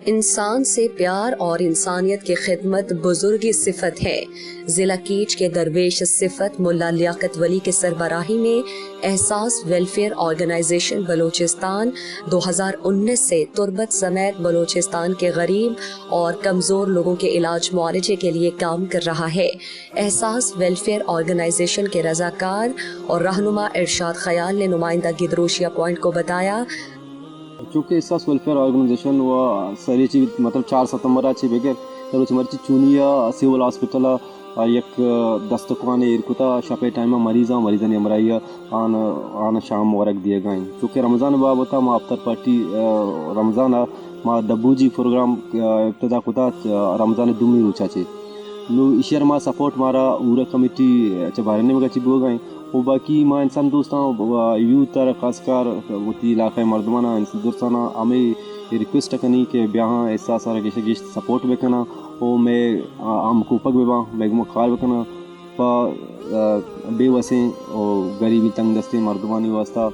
इंसान से प्यार और इंसानियत की खिदमत बुजुर्गी सिफत है। ज़िला कीच के दरवेश सिफत मुल्ला लियाकत वली के सरबराही में एहसास वेलफेयर ऑर्गेनाइजेशन बलूचिस्तान 2019 से तुर्बत समेत बलूचिस्तान के गरीब और कमज़ोर लोगों के इलाज मुआलजे के लिए काम कर रहा है। एहसास वेलफेयर ऑर्गेनाइजेशन के रज़ाकार और रहनुमा इरशाद ख़याल ने नुमाइंदा गिदरोशिया पॉइंट को बताया, चूँकि एहसास वेलफेयर ऑर्गेनाइजेशन व सरीची मतलब 4 सितंबर बेगर तरुच मर्ची चूनिया सिविल हॉस्पिटल एक दस्तकान इरकुता शपे टाइम मरीज़ा अमराइया आन शाम वरक दिए गए। चूँकि रमज़ान बाब होता मा अफ्तर पार्टी रमज़ान मा डब्बूजी प्रोग्राम इब्तदा कुता रमज़ान दुमी रुचाचे नु इशर मा सपोर्ट मारा उरा कमिटी चबारने में चिबो गए वो बाकी माँ इंसान दोस्तान यूथ तर खासकर वती इलाक़े मर्दमाना दोस्ताना हमें रिक्वेस्ट कनी कि ब्याह ऐसा सारा किसी सपोर्ट बेकना वो मैं आम कोपक बेबा बेगम खार बेकना पा बेवसें और गरीबी तंग दस्ते मर्दमानी वास्ता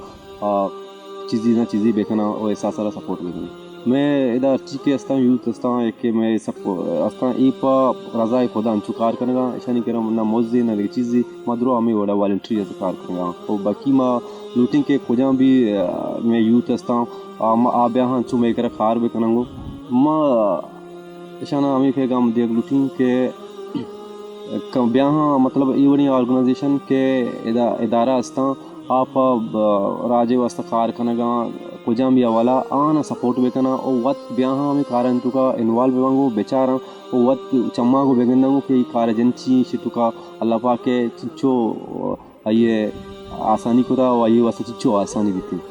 चीज़ी बेकना और ऐसा सारा सपोर्ट बेकना मैं इधर चीके अस्ता यूथ अस्ता है कि मैं सब अस्ता ई पा रज़ा खुदा अंचुकार करेगा ऐसा नहीं करा ना मौजी ना चीज़ी मदरो हमें बड़ा वॉलंटरी कार करेगा और बाकी माँ लूटिंग के खुदा भी मैं यूथ अस्ता आ ब्याह अंचु मैं कर खार भी करेंगो माँ ऐसा ना हमें फेगा हम देख लूटिंग के ब्याह मतलब ये बड़ी ऑर्गेनाइजेशन के इदारा अस्ता आप राजे वास्ता कार करेगा कुजाम भी वाला आना सपोर्ट बेकना और वत ब्याह में कारण तुका इन्वॉल्व बेवांगो बेचारा और वत चम्मा को बेगंदंगो के कार एजेंसी शितुका अल्लाह पाक के चिच्चो ये आसानी खुदा और ये वास्ते चिच्चो आसानी देती।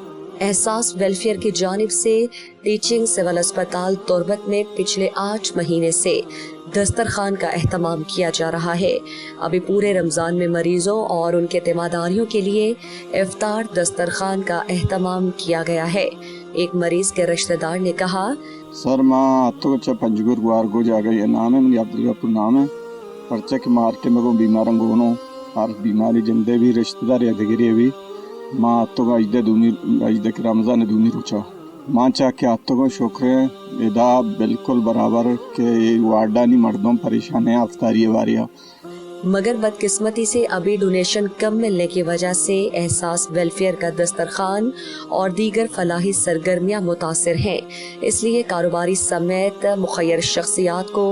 एहसास वेलफेयर की जानिब से टीचिंग सिविल अस्पताल तुर्बत में पिछले 8 महीने से दस्तरखान का एहतमाम किया जा रहा है। अभी पूरे रमज़ान में मरीज़ों और उनके तीमारदारियों के लिए इफ्तार दस्तरखान का एहतमाम किया गया है। एक मरीज़ के रिश्तेदार ने कहा, सर माँ तो अच्छा पंजगुर गुआर को जा गई नाम है मुझे अब्दुल गफूर नाम है पर्चा के मार के मगो बीमार गोनो और बीमारी जिंदे भी रिश्तेदार अधगिरी भी माँ तो अजदे के रमज़ान दूनी रुचा माँ चाह के आत्तों को शुक्र इदा बिल्कुल बराबर के वार्डानी मर्दों परेशान है अफ्तारी वारिया मगर बदकिस्मती से अभी डोनेशन कम मिलने की वजह से एहसास वेलफेयर का दस्तरखान और दीगर फलाही सरगर्मियाँ मुतासिर हैं। इसलिए कारोबारी समेत मुखय्यर शख्सियात को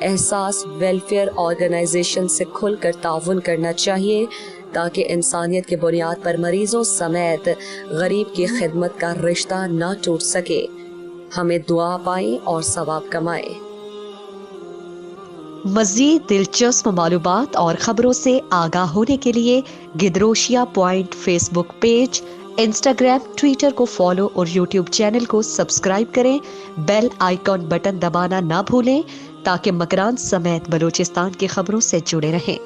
एहसास वेलफेयर ऑर्गेनाइजेशन से खुलकर ताउन करना चाहिए ताकि इंसानियत की बुनियाद पर मरीजों समेत गरीब की खिदमत का रिश्ता न टूट सके। हमें दुआ पाएं और सवाब कमाएं। मज़ीद दिलचस्प मालूमात और ख़बरों से आगाह होने के लिए Gedrosia point Facebook page, Instagram, Twitter को फॉलो और यूट्यूब चैनल को सब्सक्राइब करें। बेल आइकॉन बटन दबाना ना भूलें ताकि मकरान समेत बलूचिस्तान की खबरों से जुड़े रहें।